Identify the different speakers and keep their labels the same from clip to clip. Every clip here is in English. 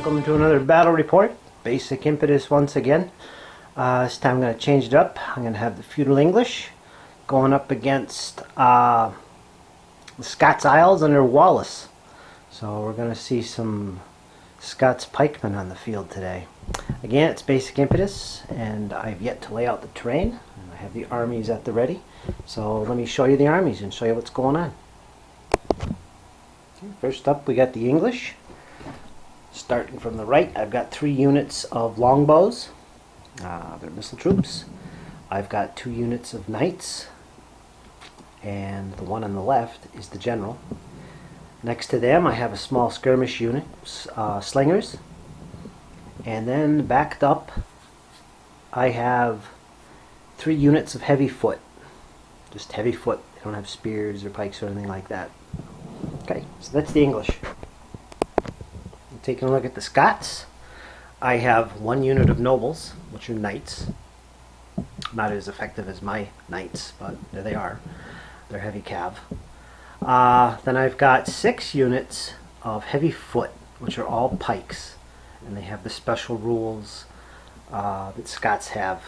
Speaker 1: Welcome to another battle report. Basic impetus once again. This time I'm going to change it up. I'm going to have the Feudal English going up against the Scots Isles under Wallace. So we're going to see some Scots pikemen on the field today. Again, it's basic impetus, and I've yet to lay out the terrain. I have the armies at the ready. So let me show you the armies and show you what's going on. First up, we got the English. Starting from the right, I've got 3 units of longbows. They're missile troops. I've got 2 units of knights, and the one on the left is the general. Next to them, I have a small skirmish unit, slingers. And then backed up, I have 3 units of heavy foot. Just heavy foot. They don't have spears or pikes or anything like that. Okay, so that's the English. Taking a look at the Scots, I have 1 unit of nobles, which are knights. Not as effective as my knights, but there they are. They're heavy cav. Then I've got 6 units of heavy foot, which are all pikes, and they have the special rules that Scots have.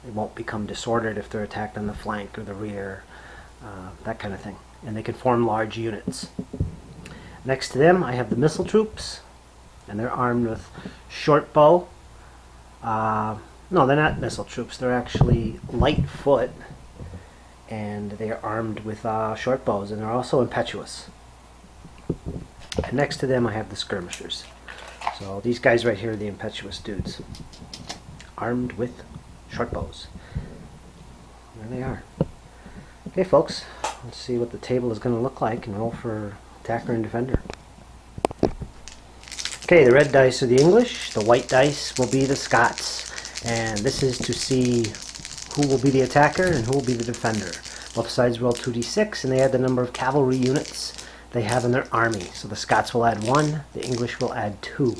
Speaker 1: They won't become disordered if they're attacked on the flank or the rear, that kind of thing. And they can form large units. Next to them, I have the missile troops, and they're armed with short bow. No, they're not missile troops. They're actually light foot, and they are armed with short bows, and they're also impetuous. And next to them, I have the skirmishers. So these guys right here are the impetuous dudes, armed with short bows. There they are. Okay, folks, let's see what the table is going to look like and roll for attacker and defender. Okay, the red dice are the English, the white dice will be the Scots, and this is to see who will be the attacker and who will be the defender. Both sides roll 2d6, and they add the number of cavalry units they have in their army. So the Scots will add 1, the English will add 2.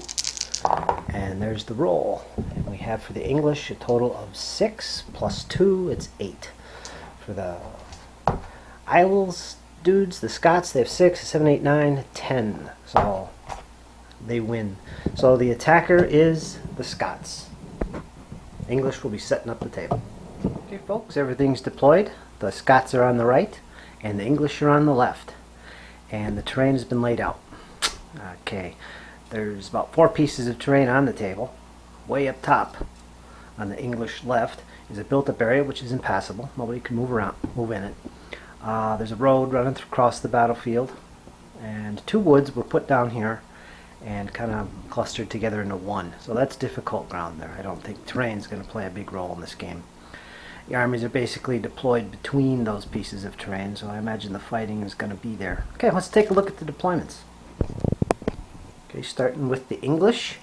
Speaker 1: And there's the roll. And we have for the English a total of 6 plus 2, it's 8. For the Isles dudes, the Scots, they have 6, 7, 8, 9, 10. So they win. So the attacker is the Scots. English will be setting up the table. Okay, folks, everything's deployed. The Scots are on the right, and the English are on the left. And the terrain has been laid out. Okay, there's about 4 pieces of terrain on the table. Way up top on the English left is a built-up area which is impassable. Nobody can move in it. There's a road running across the battlefield, and 2 woods were put down here and kind of clustered together into one. So that's difficult ground there. I don't think terrain is going to play a big role in this game. The armies are basically deployed between those pieces of terrain, so I imagine the fighting is going to be there. Okay, let's take a look at the deployments. Okay, starting with the English.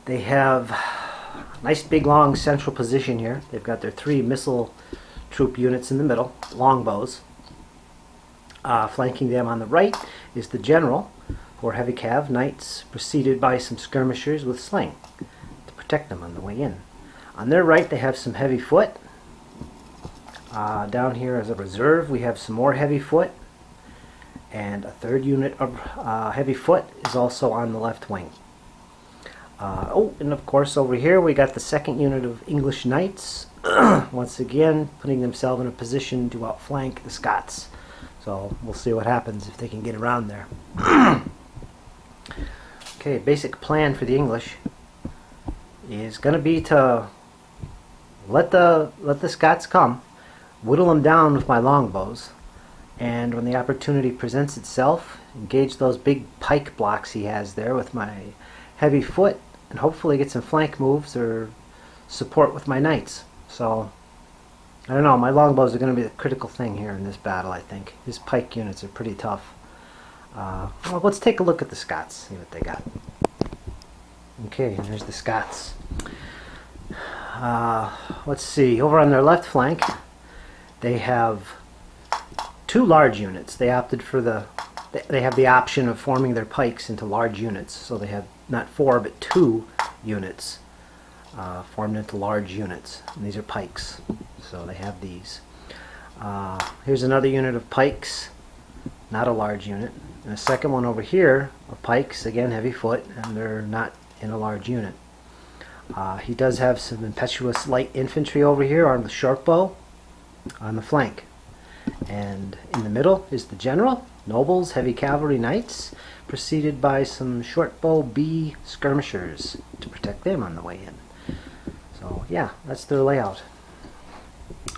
Speaker 1: They have a nice big long central position here. They've got their 3 missile troop units in the middle, longbows. Flanking them on the right is the general, for heavy cav, knights, preceded by some skirmishers with sling to protect them on the way in. On their right they have some heavy foot. Down here as a reserve we have some more heavy foot, and a 3rd unit of heavy foot is also on the left wing. And of course over here we got the 2nd unit of English knights, once again putting themselves in a position to outflank the Scots. So we'll see what happens if they can get around there. Okay, basic plan for the English is going to be to let the Scots come, whittle them down with my longbows, and when the opportunity presents itself, engage those big pike blocks he has there with my heavy foot, and hopefully get some flank moves or support with my knights. So I don't know, my longbows are going to be the critical thing here in this battle, I think. His pike units are pretty tough. Well, let's take a look at the Scots, see what they got. Okay, and there's the Scots. Let's see, over on their left flank they have 2 large units. They opted for they have the option of forming their pikes into large units, so they have not 4 but 2 units formed into large units, and these are pikes, so they have these. Here's another unit of pikes, not a large unit. and a second one over here of pikes, again heavy foot, and they're not in a large unit. He does have some impetuous light infantry over here armed with short bow on the flank. And in the middle is the general, nobles, heavy cavalry, knights, preceded by some short bow B skirmishers to protect them on the way in. So yeah, that's their layout.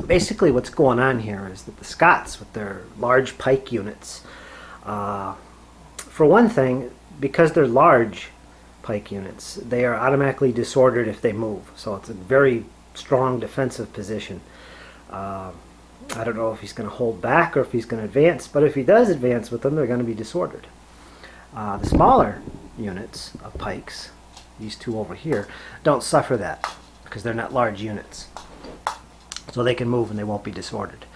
Speaker 1: Basically what's going on here is that the Scots, with their large pike units, for one thing, because they're large pike units, they are automatically disordered if they move. So it's a very strong defensive position. I don't know if he's going to hold back or if he's going to advance, but if he does advance with them, they're going to be disordered. The smaller units of pikes, these two over here, don't suffer that because they're not large units. So they can move and they won't be disordered.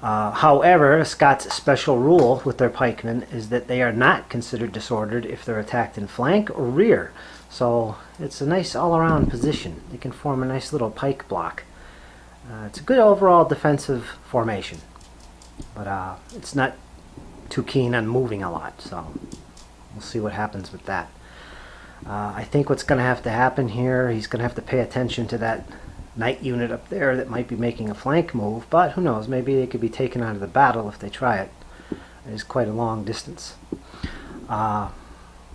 Speaker 1: However, a Scots special rule with their pikemen is that they are not considered disordered if they're attacked in flank or rear. So it's a nice all-around position. They can form a nice little pike block. It's a good overall defensive formation, but it's not too keen on moving a lot, so we'll see what happens with that. I think what's going to happen here, he's going to have to pay attention to that knight unit up there that might be making a flank move, but who knows, maybe they could be taken out of the battle if they try it. It is quite a long distance.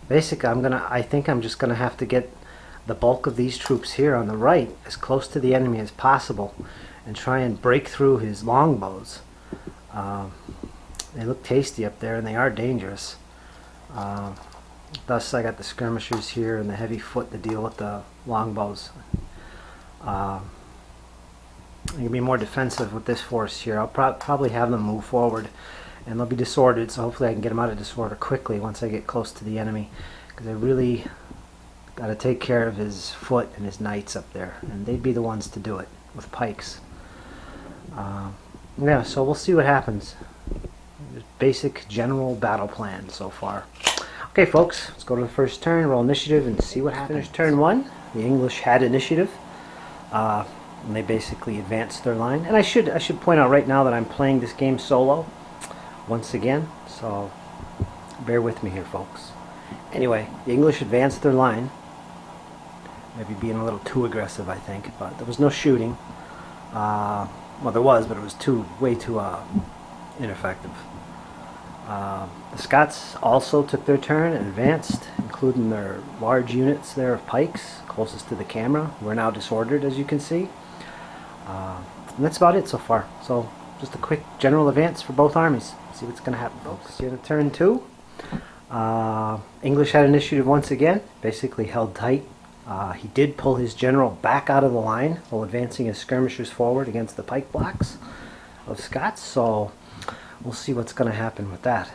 Speaker 1: Basically, I think I'm just going to have to get the bulk of these troops here on the right as close to the enemy as possible and try and break through his longbows. They look tasty up there and they are dangerous. Thus I got the skirmishers here and the heavy foot to deal with the longbows. I'm going to be more defensive with this force here. I'll probably have them move forward and they'll be disordered, so hopefully I can get them out of disorder quickly once I get close to the enemy, because I really got to take care of his foot and his knights up there, and they'd be the ones to do it with pikes. Yeah, so we'll see what happens. Basic general battle plan so far. Okay folks, let's go to the first turn, roll initiative, and see what happens. Finished turn one. The English had initiative, and they basically advanced their line. And I should point out right now that I'm playing this game solo once again, so bear with me here folks. Anyway, the English advanced their line. Maybe being a little too aggressive, I think, but there was no shooting. Well, there was, but it was way too ineffective. The Scots also took their turn and advanced, including their large units there of pikes closest to the camera. We're now disordered, as you can see. And that's about it so far. So just a quick general advance for both armies. See what's going to happen, folks. See you in turn two. English had initiative once again, basically held tight. He did pull his general back out of the line while advancing his skirmishers forward against the pike blocks of Scots, so we'll see what's going to happen with that.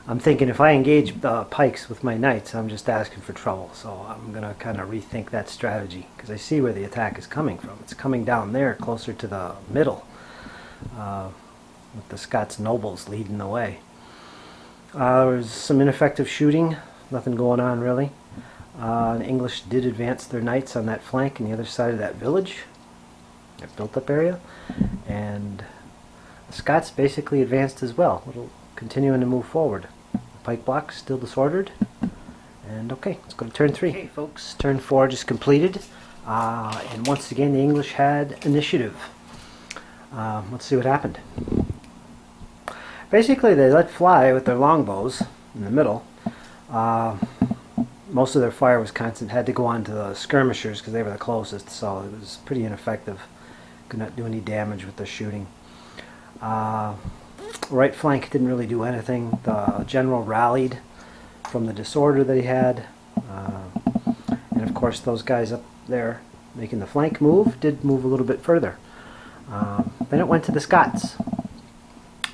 Speaker 1: I'm thinking if I engage the pikes with my knights, I'm just asking for trouble, so I'm going to kind of rethink that strategy, because I see where the attack is coming from. It's coming down there closer to the middle, with the Scots nobles leading the way. There was some ineffective shooting, nothing going on really. The English did advance their knights on that flank on the other side of that village, that built-up area, and the Scots basically advanced as well, continuing to move forward. The pike blocks still disordered, and okay, let's go to turn three. Okay, folks, turn four just completed, and once again the English had initiative. Let's see what happened. Basically, they let fly with their longbows in the middle. Most of their fire was constant, had to go on to the skirmishers because they were the closest, so it was pretty ineffective. Could not do any damage with their shooting. Right flank didn't really do anything. The general rallied from the disorder that he had. And of course those guys up there making the flank move did move a little bit further. Then it went to the Scots.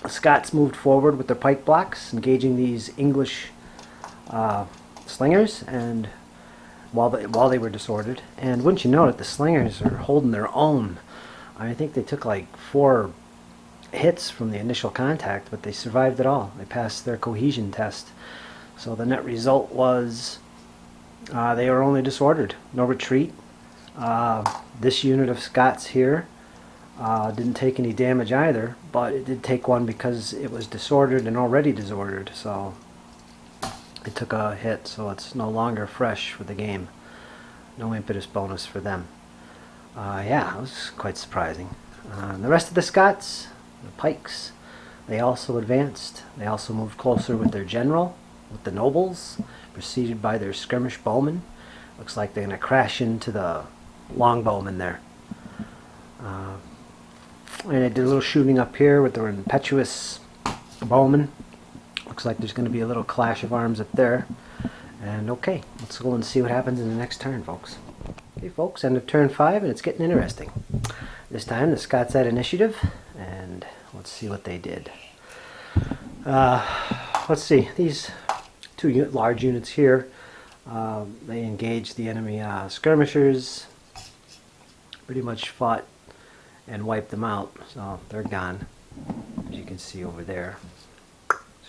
Speaker 1: The Scots moved forward with their pike blocks, engaging these English slingers, and while they were disordered. And wouldn't you know it, the slingers are holding their own. I think they took like 4 hits from the initial contact, but they survived it all. They passed their cohesion test. So the net result was they were only disordered, no retreat. This unit of Scots here Didn't take any damage either, but it did take one because it was disordered and already disordered, so it took a hit, so it's no longer fresh for the game. No impetus bonus for them. Yeah, it was quite surprising. The rest of the Scots, the Pikes, they also advanced. They also moved closer with their general, with the nobles, preceded by their skirmish bowmen. Looks like they're going to crash into the longbowmen there. And they did a little shooting up here with their impetuous bowmen. Looks like there's going to be a little clash of arms up there. And okay, let's go and see what happens in the next turn, folks. Okay, folks, end of turn 5, and it's getting interesting. This time the Scots had initiative, and let's see what they did. Let's see, these two large units here, they engaged the enemy skirmishers, pretty much fought and wiped them out, so they're gone. As you can see over there,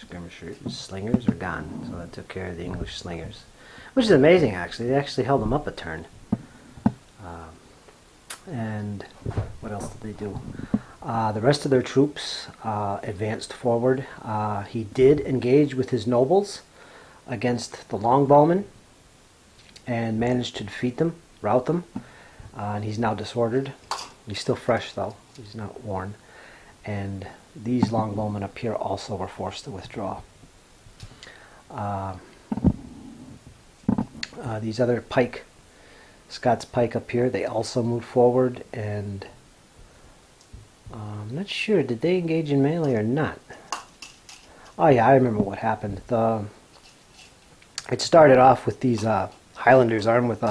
Speaker 1: skirmishers, slingers are gone, so that took care of the English slingers, which is amazing. Actually, they actually held them up a turn. And what else did they do? The rest of their troops advanced forward. He did engage with his nobles against the longbowmen and managed to defeat them, rout them, and he's now disordered. He's still fresh though, he's not worn. And these longbowmen up here also were forced to withdraw. These other pike, Scots pike up here, they also moved forward, and I'm not sure, did they engage in melee or not? Oh yeah, I remember what happened. It started off with these Highlanders armed with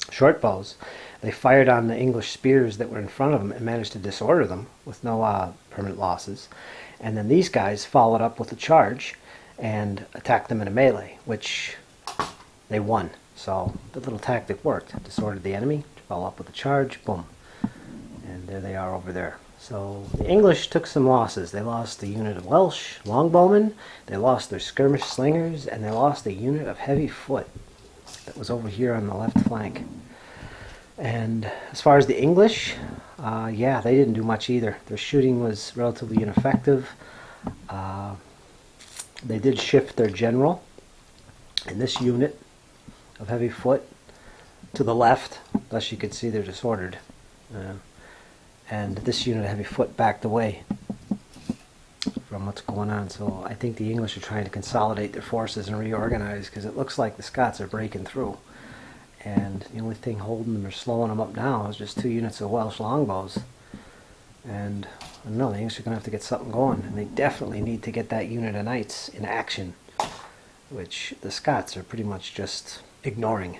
Speaker 1: short bows. They fired on the English spears that were in front of them and managed to disorder them with no permanent losses. And then these guys followed up with a charge and attacked them in a melee, which they won. So the little tactic worked. Disordered the enemy, follow up with a charge, boom. And there they are over there. So the English took some losses. They lost a unit of Welsh longbowmen, they lost their skirmish slingers, and they lost a unit of heavy foot that was over here on the left flank. And as far as the English, yeah, they didn't do much either. Their shooting was relatively ineffective. They did shift their general in this unit of heavy foot to the left, thus you could see they're disordered. And this unit of heavy foot backed away from what's going on. So I think the English are trying to consolidate their forces and reorganize, because it looks like the Scots are breaking through. And the only thing holding them or slowing them up now is just 2 units of Welsh longbows. And I don't know, the English are going to have to get something going. And they definitely need to get that unit of knights in action, which the Scots are pretty much just ignoring.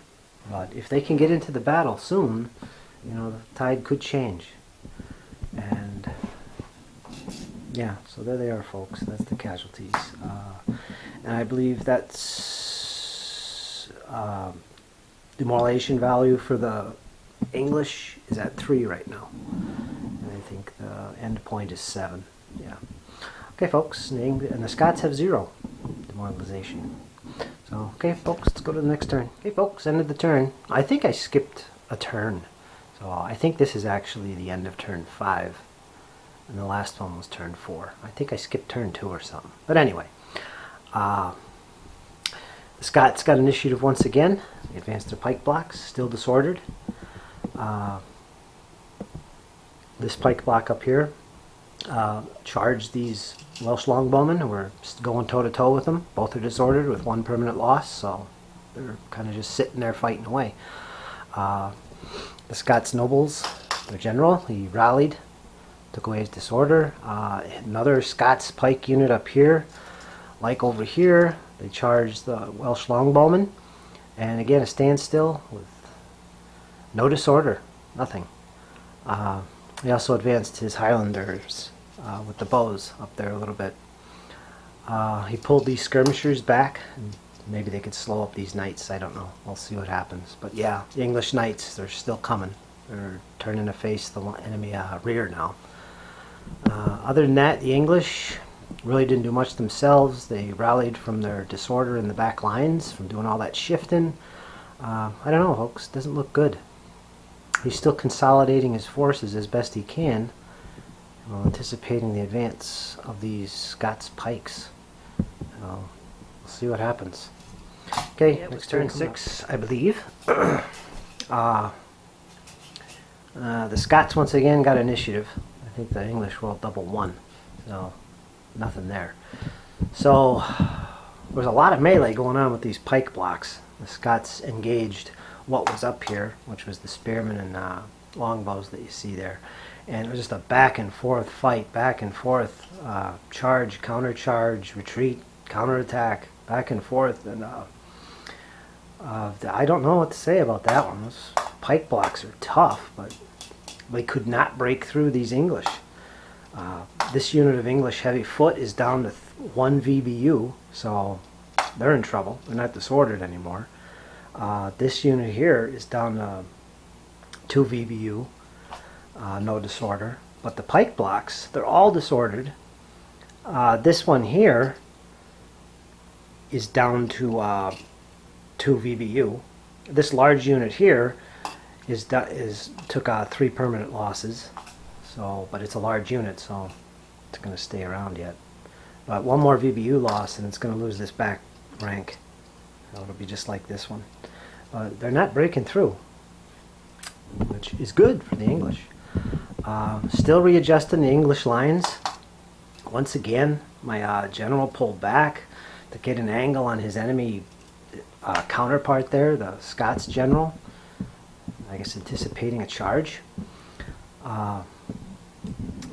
Speaker 1: But if they can get into the battle soon, you know, the tide could change. And yeah, so there they are, folks. That's the casualties. And I believe that's demoralization value for the English is at 3 right now. And I think the end point is 7. Yeah. Okay, folks. And the Scots have 0 demoralization. So, okay, folks, let's go to the next turn. Okay, folks, end of the turn. I think I skipped a turn. So I think this is actually the end of turn 5. And the last one was turn 4. I think I skipped turn 2 or something. But anyway, the Scots got initiative once again. They advanced their pike blocks, still disordered. This pike block up here charged these Welsh longbowmen who were going toe-to-toe with them. Both are disordered with 1 permanent loss, so they're kind of just sitting there fighting away. The Scots nobles, their general, he rallied, took away his disorder. Another Scots pike unit up here, like over here, they charged the Welsh longbowmen, and again a standstill with no disorder, nothing. He also advanced his Highlanders with the bows up there a little bit. He pulled these skirmishers back, and maybe they could slow up these knights, I don't know. We'll see what happens. But yeah, the English knights, they're still coming. They're turning to face the enemy rear now. Other than that, the English really didn't do much themselves. They rallied from their disorder in the back lines, from doing all that shifting. I don't know, folks. It doesn't look good. He's still consolidating his forces as best he can, while anticipating the advance of these Scots pikes. We'll see what happens. Okay,
Speaker 2: Yeah,
Speaker 1: next turn 6, I believe. The Scots once again got initiative. I think the English will double 1, so nothing there. So there was a lot of melee going on with these pike blocks. The Scots engaged what was up here, which was the spearmen and longbows that you see there. And it was just a back and forth fight, back and forth, charge, counter-charge, retreat, counterattack, back and forth. And I don't know what to say about that one. Those pike blocks are tough, but they could not break through these English. This unit of English heavy foot is down to 1 VBU, so they're in trouble. They're not disordered anymore. This unit here is down to 2 VBU, no disorder. But the pike blocks, they're all disordered. This one here is down to 2 VBU. This large unit here took 3 permanent losses. So, but it's a large unit, so it's going to stay around yet. But 1 more VBU loss, and it's going to lose this back rank. So it'll be just like this one. But they're not breaking through, which is good for the English. Still readjusting the English lines. Once again, my general pulled back to get an angle on his enemy counterpart there, the Scots general. I guess anticipating a charge.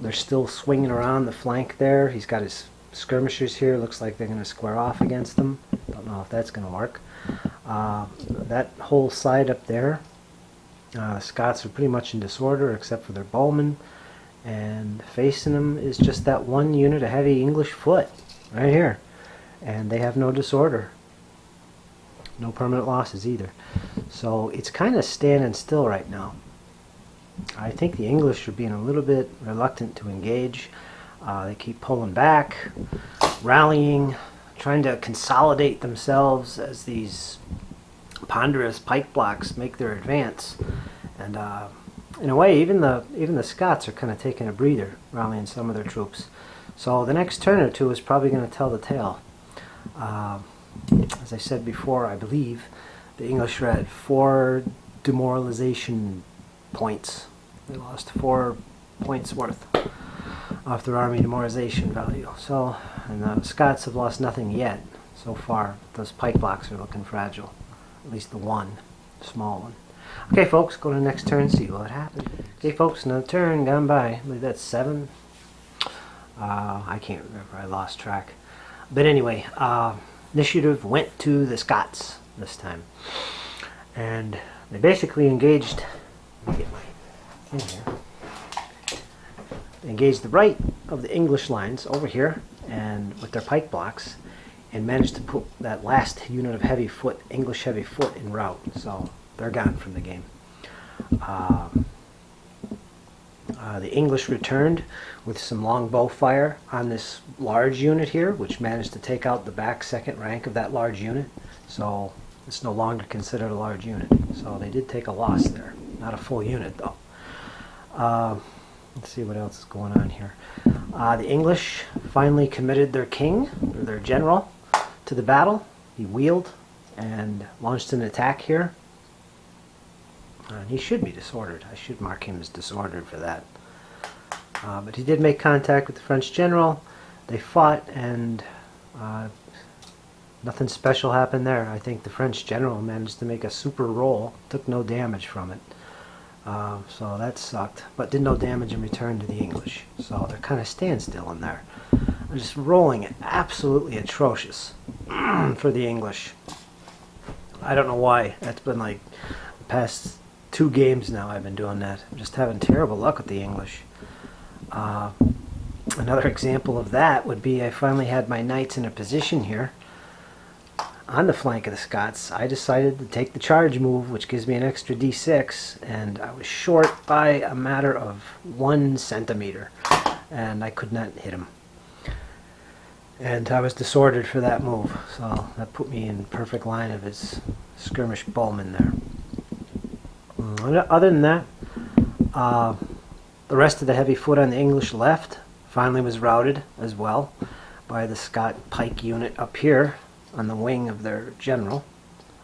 Speaker 1: They're still swinging around the flank there. He's got his skirmishers here. Looks like they're going to square off against them. Don't know if that's going to work. That whole side up there, the Scots are pretty much in disorder except for their bowmen. And facing them is just that 1 unit of heavy English foot right here. And they have no disorder. No permanent losses either. So it's kind of standing still right now. I think the English are being a little bit reluctant to engage. They keep pulling back, rallying, trying to consolidate themselves as these ponderous pike blocks make their advance. And in a way, even the Scots are kind of taking a breather, rallying some of their troops. So the next turn or two is probably going to tell the tale. As I said before, I believe the English are at 4 demoralization points. They lost 4 points worth off their army demoralization value. So, and the Scots have lost nothing yet so far. Those pike blocks are looking fragile. At least the one, small one. Okay, folks, go to the next turn, see what happens. Okay, folks, another turn gone by. I believe that's 7. I can't remember. I lost track. But anyway, initiative went to the Scots this time. And they basically engaged... Let me get my thing here. They engaged the right of the English lines over here and with their pike blocks and managed to put that last unit of heavy foot, English heavy foot, in route. So they're gone from the game. The English returned with some longbow fire on this large unit here, which managed to take out the back second rank of that large unit. So it's no longer considered a large unit. So they did take a loss there. Not a full unit, though. Let's see what else is going on here. The English finally committed their king, or their general, to the battle. He wheeled and launched an attack here. He should be disordered. I should mark him as disordered for that. But he did make contact with the French general. They fought, and nothing special happened there. I think the French general managed to make a super roll, took no damage from it. So that sucked, but did no damage in return to the English. So they're kind of standstill in there. They're just rolling it absolutely atrocious for the English. I don't know why. That's been like the past 2 games now I've been doing that. I'm just having terrible luck with the English. Another example of that would be I finally had my knights in a position here on the flank of the Scots. I decided to take the charge move, which gives me an extra d6, and I was short by a matter of 1 centimeter, and I could not hit him. And I was disordered for that move, so that put me in perfect line of his skirmish bowman there. Other than that, The rest of the heavy foot on the English left finally was routed as well by the Scot pike unit up here on the wing of their general,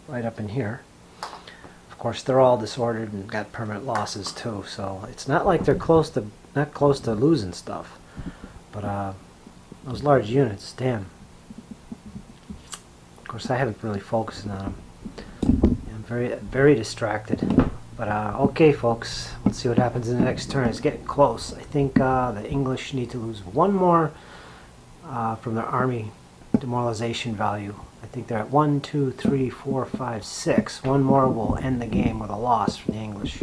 Speaker 1: right up in here. Of course, they're all disordered and got permanent losses too, so it's not like they're not close to losing stuff. But those large units, damn. Of course, I haven't really focused on them. I'm very distracted. But okay, folks, let's see what happens in the next turn. It's getting close. I think the English need to lose one more from their army demoralization value. I think they're at 1, 2, 3, 4, 5, 6. One more will end the game with a loss from the English.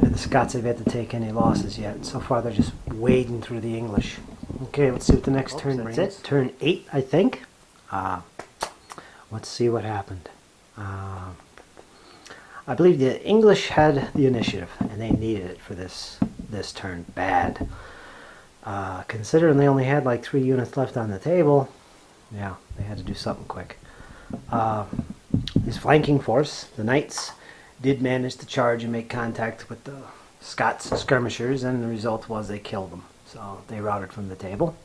Speaker 1: And the Scots have yet to take any losses yet. So far, they're just wading through the English. Okay, let's see what the next turn brings. That's it. Turn 8, I think. Let's see what happened. I believe the English had the initiative, and they needed it for this turn bad. Considering they only had like 3 units left on the table, yeah, they had to do something quick. This flanking force, the knights, did manage to charge and make contact with the Scots skirmishers, and the result was they killed them. So they routed from the table.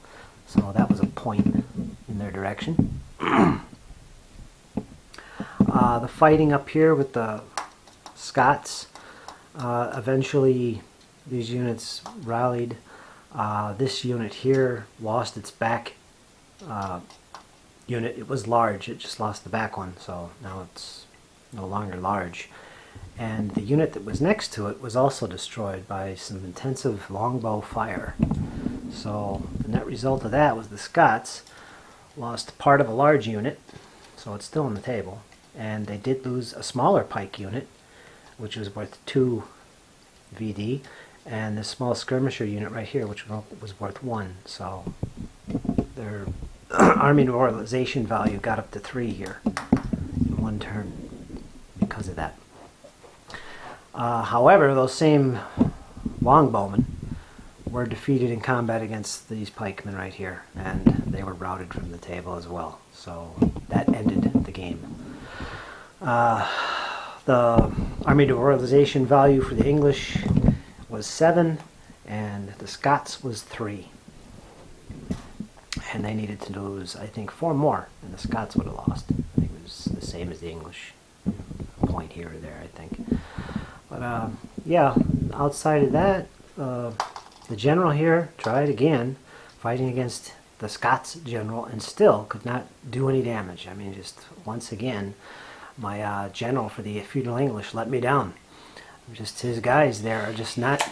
Speaker 1: So that was a point in their direction. The fighting up here with the Scots, eventually these units rallied. This unit here lost its back unit. It was large, it just lost the back one, so now it's no longer large. And the unit that was next to it was also destroyed by some intensive longbow fire. So the net result of that was the Scots lost part of a large unit, so it's still on the table, and they did lose a smaller pike unit, which was worth 2 VD, and this small skirmisher unit right here, which was worth 1. So their army demoralization value got up to 3 here in one turn because of that. However, those same longbowmen were defeated in combat against these pikemen right here, and they were routed from the table as well. So that ended the game. The army demoralization value for the English was 7, and the Scots was 3. And they needed to lose, I think, 4 more, and the Scots would have lost. I think it was the same as the English. A point here or there, I think. But, yeah, outside of that, the general here tried again, fighting against the Scots general, and still could not do any damage. I mean, just once again, my general for the Feudal English let me down. Just his guys there are just not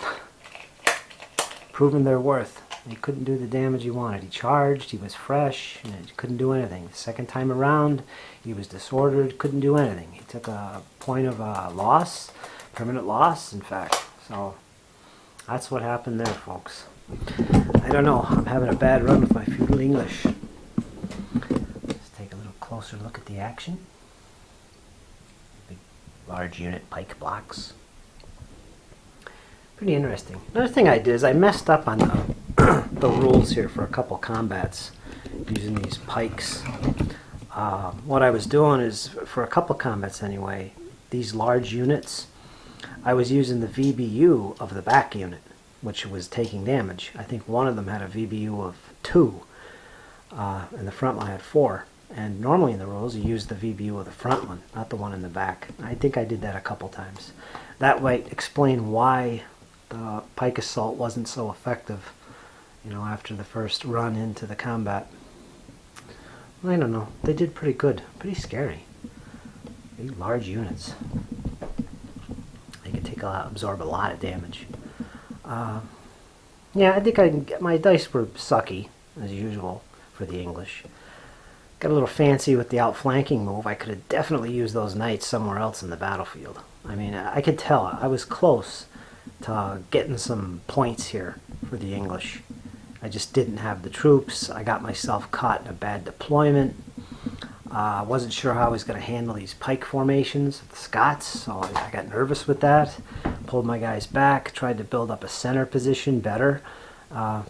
Speaker 1: proving their worth. He couldn't do the damage he wanted. He charged, he was fresh, and he couldn't do anything. The second time around, he was disordered, couldn't do anything. He took a point of loss, permanent loss, in fact. So that's what happened there, folks. I don't know. I'm having a bad run with my Feudal English. Let's take a little closer look at the action. Big, large unit pike blocks. Pretty interesting. Another thing I did is I messed up on the rules here for a couple combats using these pikes. What I was doing is, for a couple combats anyway, these large units, I was using the VBU of the back unit, which was taking damage. I think one of them had a VBU of 2, and the front one had 4. And normally in the rules, you use the VBU of the front one, not the one in the back. I think I did that a couple times. That might explain why the pike assault wasn't so effective, you know, after the first run into the combat. I don't know. They did pretty good. Pretty scary. These large units. They can absorb a lot of damage. Yeah, I think my dice were sucky, as usual, for the English. Got a little fancy with the outflanking move. I could have definitely used those knights somewhere else in the battlefield. I mean, I could tell. I was close to getting some points here for the English. I just didn't have the troops. I got myself caught in a bad deployment. I wasn't sure how I was going to handle these pike formations of the Scots, so I got nervous with that. Pulled my guys back, tried to build up a center position better. The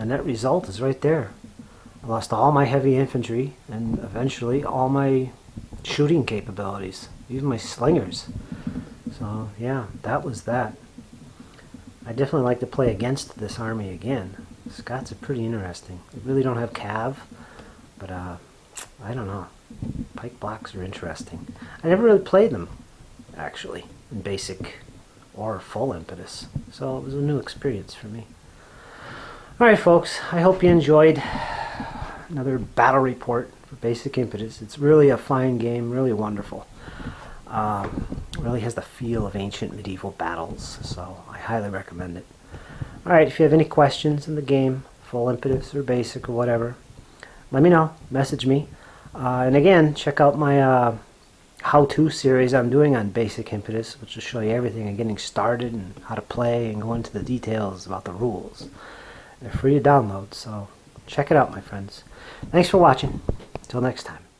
Speaker 1: net result is right there. I lost all my heavy infantry and eventually all my shooting capabilities, even my slingers. So yeah, that was that. I definitely like to play against this army again. Scots are pretty interesting. They really don't have cav, but I don't know. Pike blocks are interesting. I never really played them, actually, in basic or full impetus, so it was a new experience for me. Alright folks, I hope you enjoyed another battle report for basic impetus. It's really a fine game, really wonderful. Really has the feel of ancient medieval battles, so I highly recommend it. Alright, if you have any questions in the game, full impetus or basic or whatever, let me know, message me. And again, check out my how-to series I'm doing on basic impetus, which will show you everything and getting started and how to play and go into the details about the rules. They're free to download, so check it out, my friends. Thanks for watching. Until next time.